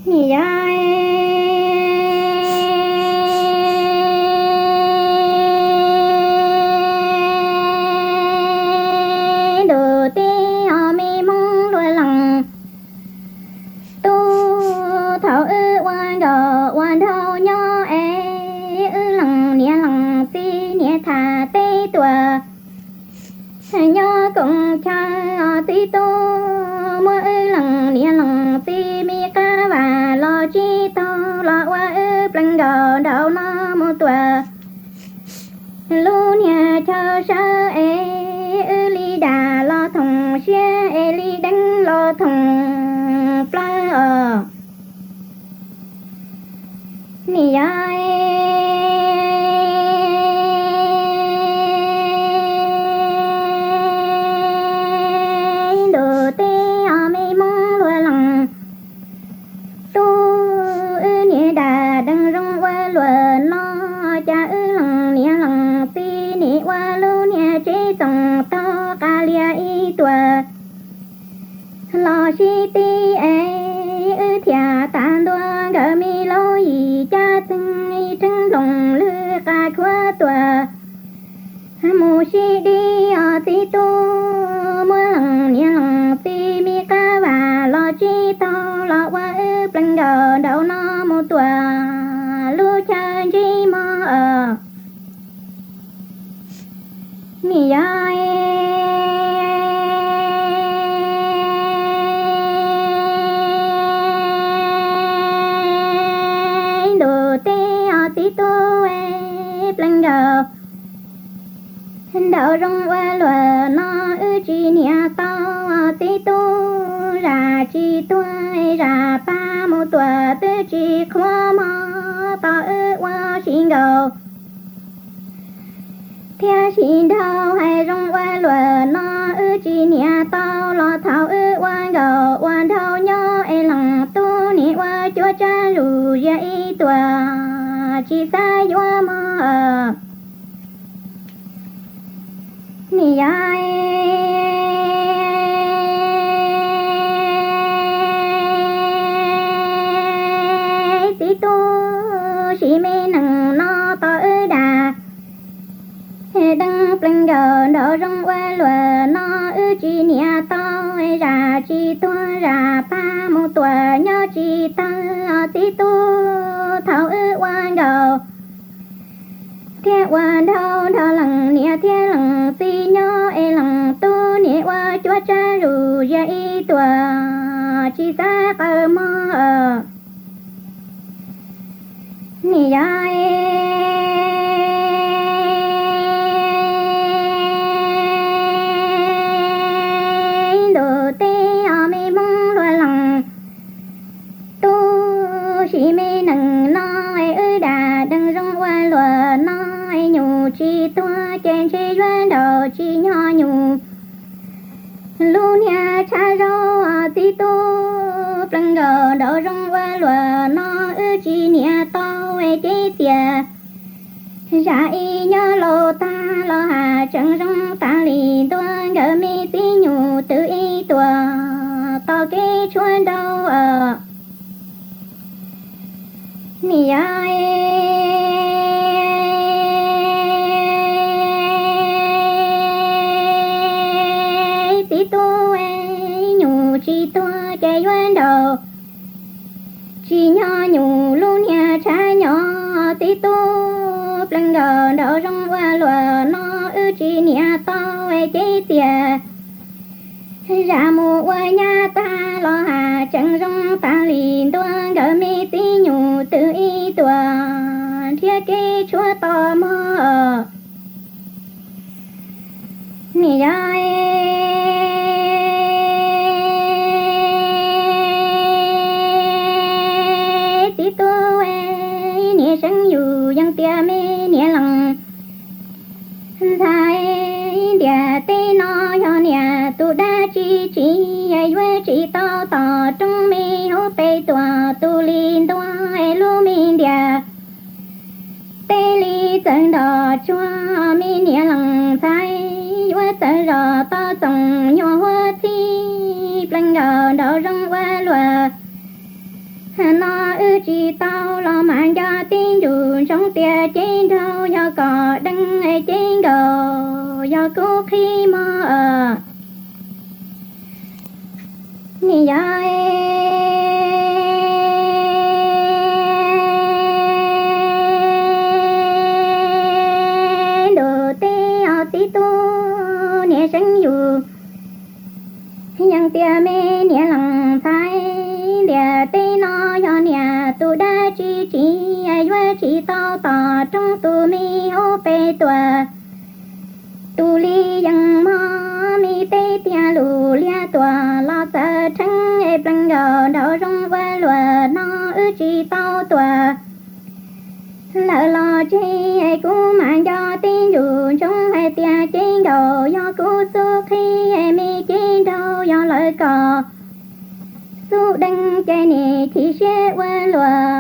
Nhai đồ tê ở mi mong lùi lòng tu thảo ư quan đồ quan thâu nhỏ ư lòng ti nia thà tê tùa nhỏ cùng cha tí tu mua ư lòng ti mi ca và lo chi to lo qua ư plăng đồ đầu nó mua tùa lu nhà cho sa ư li đà lo thùng xe li đánh lo thùng pla nì ai đồ tê ở mi mong lùa lòng tu ư nì đà đăng rong qua lùa nó cha ư lòng ti nì qua lu nì chế tổng to ca lia y tùa lo si ti ư thia tan đua gờ mi lo y cha từng y trưng lòng lư ca khua tùa mù si đi ti tu mua lòng ti mi ca và lo chi to lo qua ư plăng gờ đầu nó mù tùa lu cha chi mò nì ai đồ tê tí tu plăng gờ đầu rong qua lùa nó ư chi nia tao tí tu ra chi tuai ra pa mô tùa tư chi khoa mò tao ư qua xin gầu thia xin đau hay rong qua lùa nó ư chi nia tao lo thảo ư quan gầu quan thao nhỏ lòng tu ni qua chúa cha rù dây tùa chi sa dua mò nì ai tí tu si mê nằng nó to ư đà đăng plăng gờ đỡ rong qua lùa nó ư chi nia to ra chi tua ra pa mô tùa nhỏ chi ta tí tu thảo ư quan gờ thia quan thâu thảo lòng nia thia lòng ti nhỏ lòng tu nia qua chúa cha rù dây tùa chi sa cơ mò nì ai đồ tê ở mi mong lùa lòng tu si mê nằng nó ư đà đăng rong qua lùa nó nhủ chi tua chen chi doan đầu chi nhỏ nhủ lu nia cha rô ti tu plăng gờ đầu rong qua lùa nó ư chi nia to chi tia ra y nhớ lô ta lo hà chẳng rong ta lì tuan gờ mi ti nhủ tự y tua to cái chuan đâu nì ai tí tu nhủ chi tua chạy doan đầu chi nhỏ nhủ lu nia cha nhỏ tí tu plăng gờ đỡ rong qua lùa nó ư chi nia to chế tia ra mù qua nhà ta lo hà chẳng rong ta lì tuan gờ mi tí nhủ tự y tùa thia kê chúa tò mò nì ai tí tu nì sáng dù dân tia mi nì lòng thái địa tê nó nhỏ nè tu đa chi ai quê chi tao tỏ trong mi hô tê tòa tu linh toa lu mi địa tê li chân đỏ chua mi nè lòng thái quê chân đỏ chỉ tao lo mang cho tin dù sống tia trên đâu do có đăng ấy trên đầu do cố khi mơ nì ya đồ tê tí tu nè sinh dù nhang tia mê nè lăng phai địa tê nó do nè tu đa chỉ ai vợ chỉ tao tỏ trong tu mi ô bê tua tu li yang mơ mi tê tia lù lia tua lo sợ trăng e blang gờ đầu rong vơ lùa nó ư chỉ tao tua lỡ lo chi ai cũng mang cho tin dù trong hai tia trên đầu do cú su khi ai mi trên đầu do lời cò su đăng chạy nè chỉ sẽ vơ lùa